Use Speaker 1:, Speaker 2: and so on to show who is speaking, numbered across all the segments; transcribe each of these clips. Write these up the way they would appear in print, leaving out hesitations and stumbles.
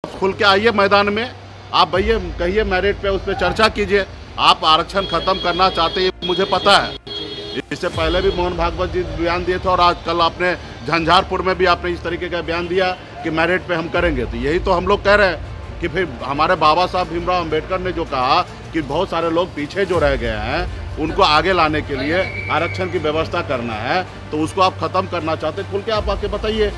Speaker 1: खुल के आइए मैदान में, आप भैया कहिए मेरिट पे, उस पर चर्चा कीजिए। आप आरक्षण खत्म करना चाहते हैं मुझे पता है। इससे पहले भी मोहन भागवत जी बयान दिए थे और आज कल आपने झंझारपुर में भी आपने इस तरीके का बयान दिया कि मेरिट पे हम करेंगे। तो यही तो हम लोग कह रहे हैं कि फिर हमारे बाबा साहब भीमराव अंबेडकर ने जो कहा कि बहुत सारे लोग पीछे जो रह गए हैं उनको आगे लाने के लिए आरक्षण की व्यवस्था करना है, तो उसको आप खत्म करना चाहते, खुल के आप आके बताइए।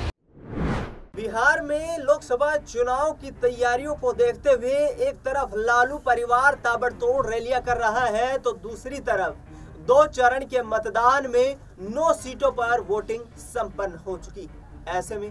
Speaker 2: बिहार में लोकसभा चुनाव की तैयारियों को देखते हुए एक तरफ लालू परिवार ताबड़तोड़ रैलियां कर रहा है, तो दूसरी तरफ 2 चरण के मतदान में 9 सीटों पर वोटिंग संपन्न हो चुकी। ऐसे में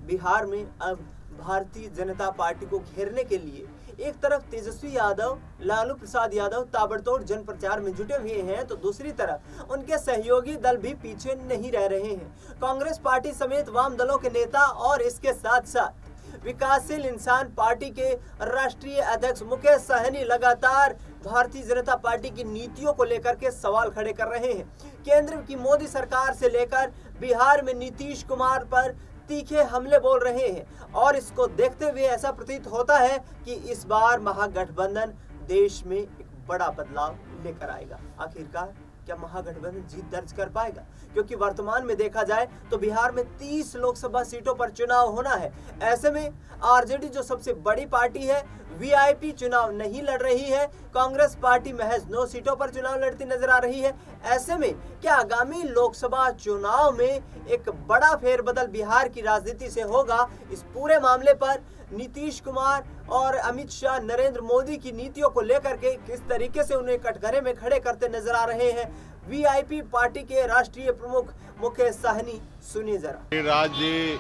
Speaker 2: बिहार में अब भारतीय जनता पार्टी को घेरने के लिए एक तरफ तेजस्वी यादव, लालू प्रसाद यादव ताबड़तोड़ जन प्रचार में जुटे हुए हैं, तो दूसरी तरफ उनके सहयोगी दल भी पीछे नहीं रह रहे हैं। कांग्रेस पार्टी समेत वाम दलों के नेता और इसके साथ साथ विकासशील इंसान पार्टी के राष्ट्रीय अध्यक्ष मुकेश सहनी लगातार भारतीय जनता पार्टी की नीतियों को लेकर के सवाल खड़े कर रहे हैं। केंद्र की मोदी सरकार से लेकर बिहार में नीतीश कुमार पर तीखे हमले बोल रहे हैं, और इसको देखते हुए ऐसा प्रतीत होता है कि इस बार महागठबंधन देश में एक बड़ा बदलाव लेकर आएगा। आखिरकार क्या महागठबंधन जीत दर्ज कर पाएगा? क्योंकि वर्तमान में देखा जाए तो बिहार में 30 लोकसभा सीटों पर चुनाव होना है। ऐसे में आरजेडी जो सबसे बड़ी पार्टी है वीआईपी चुनाव नहीं लड़ रही है, कांग्रेस पार्टी महज 9 सीटों पर चुनाव लड़ती नजर आ रही है। ऐसे में क्या आगामी लोकसभा चुनाव में एक बड़ा फेरबदल बिहार की राजनीति से होगा? इस पूरे मामले पर नीतीश कुमार और अमित शाह नरेंद्र मोदी की नीतियों को लेकर के किस तरीके से उन्हें कटघरे में खड़े करते नजर आ रहे हैं वीआईपी पार्टी के राष्ट्रीय प्रमुख मुकेश सहनी, सुनिए जरा।
Speaker 1: गिरिराज जी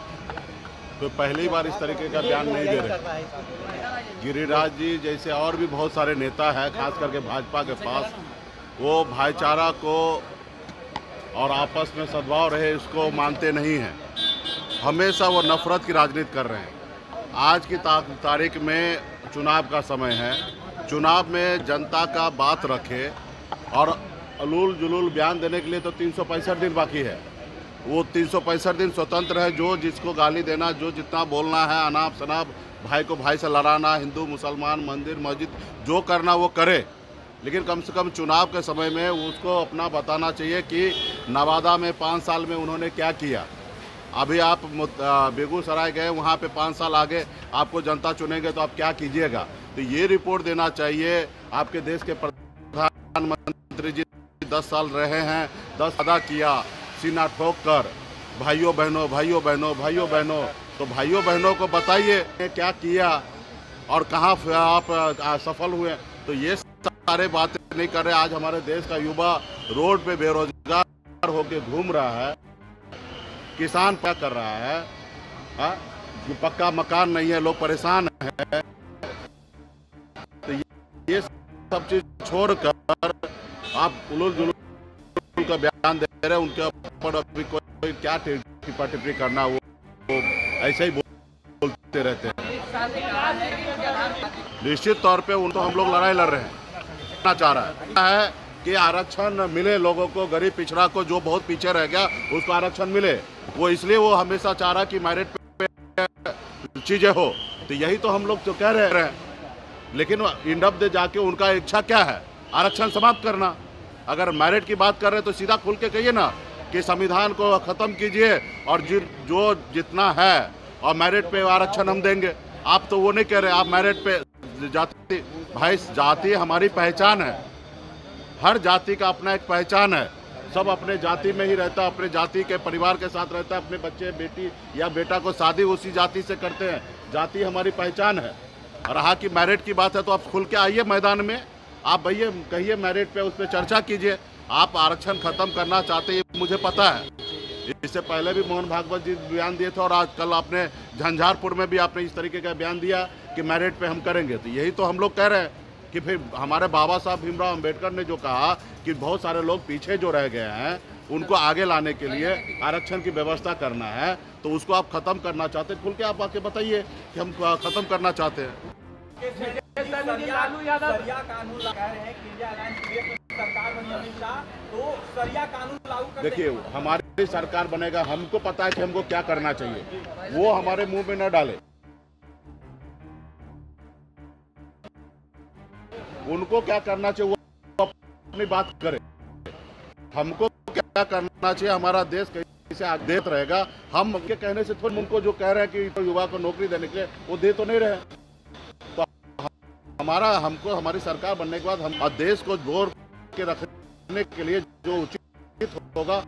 Speaker 1: तो पहली बार इस तरीके का बयान नहीं दे रहे। गिरिराज जी जैसे और भी बहुत सारे नेता हैं, खास करके भाजपा के पास, वो भाईचारा को और आपस में सद्भाव रहे इसको मानते नहीं हैं। हमेशा वो नफरत की राजनीति कर रहे हैं। आज की तारीख में चुनाव का समय है, चुनाव में जनता का बात रखे और अलूल जुलूल बयान देने के लिए तो 365 दिन बाकी है। वो 365 दिन स्वतंत्र है, जो जिसको गाली देना, जो जितना बोलना है, अनाप शनाप भाई को भाई से लड़ाना, हिंदू मुसलमान मंदिर मस्जिद जो करना वो करे, लेकिन कम से कम चुनाव के समय में उसको अपना बताना चाहिए कि नवादा में 5 साल में उन्होंने क्या किया। अभी आप बेगूसराय गए, वहाँ पे 5 साल आगे आपको जनता चुनेंगे तो आप क्या कीजिएगा। तो ये रिपोर्ट देना चाहिए। आपके देश के प्रधानमंत्री जी 10 साल रहे हैं, 10 अदा किया, सीना ठोक कर, भाइयों बहनों भाइयों बहनों भाइयों बहनों, तो भाइयों बहनों को बताइए क्या किया और कहाँ आप सफल हुए। तो ये सारे बातें नहीं कर रहे। आज हमारे देश का युवा रोड पे बेरोजगार होके घूम रहा है, किसान क्या कर रहा है, पक्का मकान नहीं है, लोग परेशान हैं। तो ये सब चीज छोड़कर आप उलूल जुलूल का बयान दे रहे हैं। उनके ऊपर अभी कोई क्या टिप्पा टिप्पणी करना, वो ऐसे ही बोलते रहते हैं। निश्चित तौर पे उनको हम लोग लड़ाई लड़ रहे हैं। चाह रहा है कि आरक्षण मिले लोगों को, गरीब पिछड़ा को, जो बहुत पीछे रह गया उसको आरक्षण मिले। वो इसलिए वो हमेशा चाह रहा कि मेरिट पे चीजें हो। तो यही तो हम लोग तो कह रहे हैं, लेकिन इंड ऑफ द जाके उनका इच्छा क्या है? आरक्षण समाप्त करना। अगर मेरिट की बात कर रहे हैं तो सीधा खुल के कहिए ना कि संविधान को खत्म कीजिए और जो जितना है और मेरिट पे आरक्षण हम देंगे। आप तो वो नहीं कह रहे, आप मेरिट पे जाति, भाई जाति हमारी पहचान है। हर जाति का अपना एक पहचान है। सब अपने जाति में ही रहता, अपने जाति के परिवार के साथ रहता है, अपने बच्चे बेटी या बेटा को शादी उसी जाति से करते हैं। जाति हमारी पहचान है। और रहा कि मेरिट की बात है तो आप खुल के आइए मैदान में, आप भैया कहिए मेरिट पे, उस पर चर्चा कीजिए। आप आरक्षण खत्म करना चाहते हैं मुझे पता है। इससे पहले भी मोहन भागवत जी बयान दिए थे और आज कल आपने झंझारपुर में भी आपने इस तरीके का बयान दिया कि मेरिट पे हम करेंगे। तो यही तो हम लोग कह रहे हैं कि फिर हमारे बाबा साहब भीमराव अंबेडकर ने जो कहा कि बहुत सारे लोग पीछे जो रह गए हैं उनको आगे लाने के लिए आरक्षण की व्यवस्था करना है, तो उसको आप खत्म करना चाहते हैं। खुल के आप आके बताइए कि हम खत्म करना चाहते हैं। देखिए, हमारी सरकार बनेगा, हमको पता है कि हमको क्या करना चाहिए, वो हमारे मुंह में न डाले। उनको क्या करना चाहिए वो अपनी बात करे, हमको क्या करना चाहिए, हमारा देश कैसे आगे देत रहेगा। हम उनके कहने से थोड़ी, उनको जो कह रहे हैं कि तो युवा को नौकरी देने के लिए वो दे तो नहीं रहे। तो हमको हमारी सरकार बनने के बाद हम देश को जोड़ के रखने के लिए जो उचित होगा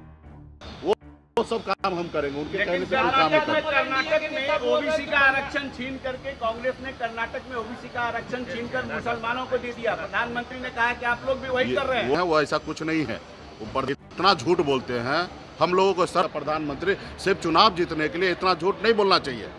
Speaker 1: वो सब काम हम करेंगे। उनके कहने से कोई काम नहीं करेंगे।
Speaker 3: कर्नाटक में ओबीसी का आरक्षण छीन करके कांग्रेस ने कर्नाटक में ओबीसी का आरक्षण छीन कर मुसलमानों को दे दिया। प्रधानमंत्री ने कहा कि आप लोग भी वही कर रहे हैं।
Speaker 1: वो ऐसा कुछ नहीं है, ऊपर इतना झूठ बोलते हैं। हम लोगों को सर प्रधानमंत्री सिर्फ चुनाव जीतने के लिए इतना झूठ नहीं बोलना चाहिए।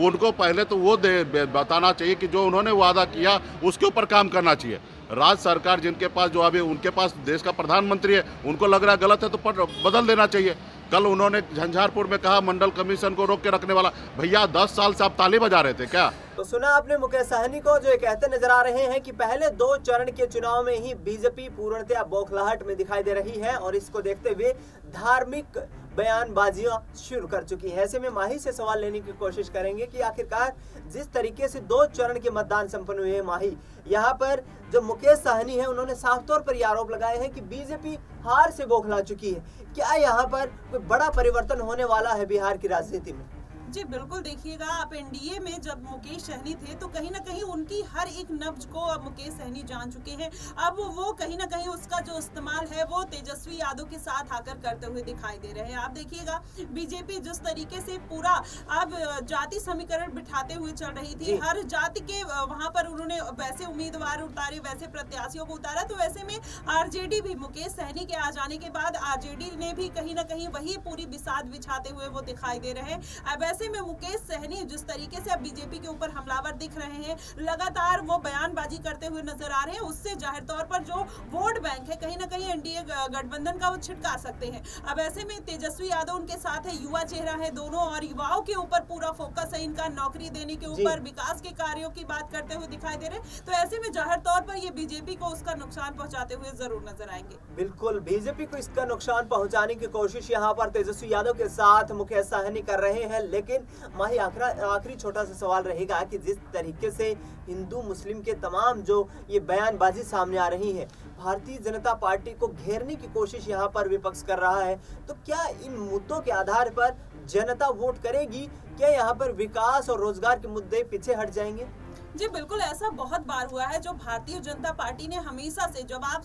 Speaker 1: उनको पहले तो वो बताना चाहिए कि जो उन्होंने वादा किया उसके ऊपर काम करना चाहिए। राज्य सरकार जिनके पास जो अभी उनके पास देश का प्रधानमंत्री है, उनको लग रहा है गलत है तो बदल देना चाहिए। कल उन्होंने झंझारपुर में कहा मंडल कमीशन को रोक के रखने वाला, भैया 10 साल से आप ताली बजा रहे थे क्या?
Speaker 2: तो सुना आपने मुकेश सहनी को, जो ये कहते नजर आ रहे हैं कि पहले 2 चरण के चुनाव में ही बीजेपी पूर्णतया बौखलाहट में दिखाई दे रही है और इसको देखते हुए धार्मिक बयानबाजियां शुरू कर चुकी है। ऐसे में माही से सवाल लेने की कोशिश करेंगे कि आखिरकार जिस तरीके से 2 चरण के मतदान संपन्न हुए माही, यहाँ पर जो मुकेश सहनी है उन्होंने साफ तौर पर ये आरोप लगाए हैं कि बीजेपी हार से बौखला चुकी है। क्या यहाँ पर कोई बड़ा परिवर्तन होने वाला है बिहार की राजनीति में?
Speaker 4: जी बिल्कुल, देखिएगा आप एनडीए में जब मुकेश सहनी थे तो कहीं ना कहीं उनकी हर एक नब्ज को अब मुकेश सहनी जान चुके हैं। अब वो कहीं ना कहीं उसका जो इस्तेमाल है वो तेजस्वी यादव के साथ आकर करते हुए दिखाई दे रहे हैं। आप देखिएगा बीजेपी जिस तरीके से पूरा अब जाति समीकरण बिठाते हुए चल रही थी, हर जाति के वहां पर उन्होंने वैसे उम्मीदवार उतारे, वैसे प्रत्याशियों को उतारा। तो वैसे में आरजेडी भी मुकेश सहनी के आ जाने के बाद आरजेडी ने भी कहीं ना कहीं वही पूरी बिसात बिछाते हुए वो दिखाई दे रहे हैं। अब ऐसे में मुकेश सहनी जिस तरीके से अब बीजेपी के ऊपर हमलावर दिख रहे हैं, लगातार वो बयानबाजी करते हुए नजर आ रहे हैं, उससे जाहिर तौर पर जो वोट बैंक है कहीं ना कहीं एनडीए गठबंधन का वो छिटका सकते हैं। अब ऐसे में तेजस्वी यादव उनके साथ है, युवा चेहरा है दोनों, और युवाओं के ऊपर पूरा फोकस है इनका, नौकरी देने के ऊपर, विकास के कार्यों की बात करते हुए दिखाई दे रहे। तो ऐसे में जाहिर तौर पर ये बीजेपी को उसका नुकसान पहुंचाते हुए जरूर नजर आएंगे।
Speaker 2: बिल्कुल, बीजेपी को इसका नुकसान पहुंचाने की कोशिश यहाँ पर तेजस्वी यादव के साथ मुकेश सहनी कर रहे हैं। लेकिन माही आखिरी छोटा सा सवाल रहेगा कि जिस तरीके से हिंदू मुस्लिम के तमाम जो ये बयानबाजी सामने आ रही है, भारतीय जनता पार्टी को घेरने की कोशिश यहाँ पर विपक्ष कर रहा है, तो क्या इन मुद्दों के आधार पर जनता वोट करेगी? क्या यहाँ पर विकास और रोजगार के मुद्दे पीछे हट जाएंगे?
Speaker 4: जी बिल्कुल, ऐसा बहुत बार हुआ है। जो भारतीय जनता पार्टी ने हमेशा से, जब आप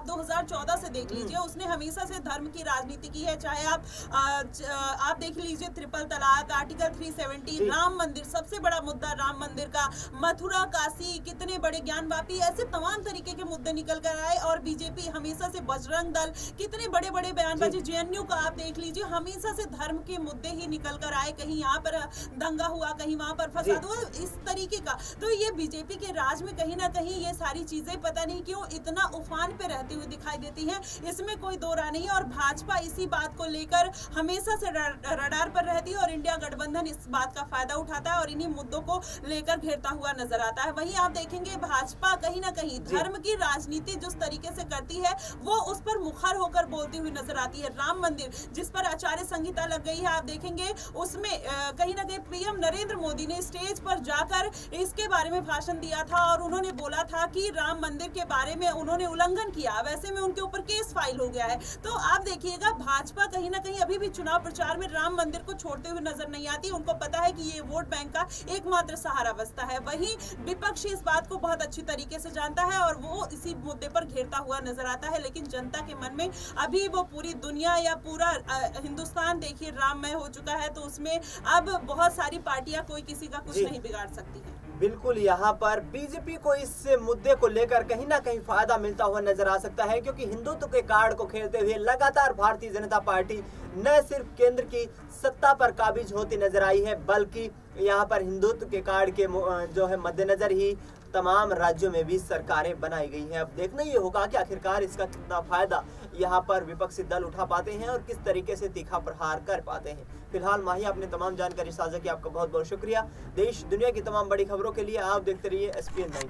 Speaker 4: 2014 से देख लीजिए, उसने हमेशा से धर्म की राजनीति की है। चाहे आप देख लीजिए ट्रिपल तलाक, आर्टिकल 370, राम मंदिर, सबसे बड़ा मुद्दा राम मंदिर का, मथुरा काशी, कितने बड़े ज्ञानवापी, ऐसे तमाम तरीके के मुद्दे निकल कर आए। और बीजेपी हमेशा से, बजरंग दल, कितने बड़े बड़े बयानबाजी, जेएनयू का आप देख लीजिए, हमेशा से धर्म के मुद्दे ही निकल कर आए। कहीं यहाँ पर दंगा हुआ, कहीं वहां पर फसाद हुआ, इस तरीके का। तो ये बीजेपी के राज में कहीं ना कहीं ये सारी चीजें पता नहीं क्यों इतना उफान पे रहती हुई दिखाई देती हैं, इसमें कोई दो राय नहीं है। और भाजपा इसी बात को लेकर हमेशा से रडार पर रहती है और इंडिया गठबंधन इस बात का फायदा उठाता है और इन्हीं मुद्दों को लेकर घेरता हुआ नजर आता है। वहीं आप देखेंगे भाजपा कहीं ना कहीं धर्म की राजनीति जिस तरीके से करती है वो उस पर मुखर होकर बोलती हुई नजर आती है। राम मंदिर जिस पर आचार्य संहिता लग गई है, आप देखेंगे उसमें कहीं ना कहीं पीएम नरेंद्र मोदी ने स्टेज पर जाकर इसके बारे में भाषण दिया था और उन्होंने बोला था कि राम मंदिर के बारे में उन्होंने उल्लंघन किया, वैसे में उनके ऊपर केस फाइल हो गया है। तो आप देखिएगा भाजपा कहीं ना कहीं अभी भी चुनाव प्रचार में राम मंदिर को छोड़ते हुए नजर नहीं आती। उनको पता है कि ये वोट बैंक का एकमात्र सहारा बसता है। वहीं विपक्ष इस बात को बहुत अच्छी तरीके से जानता है और वो इसी मुद्दे पर घेरता हुआ नजर आता है। लेकिन जनता के मन में अभी वो पूरी दुनिया या पूरा हिंदुस्तान देखिए राममय हो चुका है, तो उसमें अब बहुत सारी पार्टियां कोई किसी का कुछ नहीं बिगाड़ सकती है।
Speaker 2: बिल्कुल, यहाँ पर बीजेपी को इस मुद्दे को लेकर कहीं ना कहीं फायदा मिलता हुआ नजर आ सकता है, क्योंकि हिंदुत्व के कार्ड को खेलते हुए लगातार भारतीय जनता पार्टी न सिर्फ केंद्र की सत्ता पर काबिज होती नजर आई है, बल्कि यहाँ पर हिंदुत्व के कार्ड के जो है मद्देनजर ही तमाम राज्यों में भी सरकारें बनाई गई हैं। अब देखना ये होगा कि आखिरकार इसका कितना फायदा यहाँ पर विपक्षी दल उठा पाते हैं और किस तरीके से तीखा प्रहार कर पाते हैं। फिलहाल माही, आपने तमाम जानकारी साझा की, आपका बहुत बहुत शुक्रिया। देश दुनिया की तमाम बड़ी खबरों के लिए आप देखते रहिए SPN9।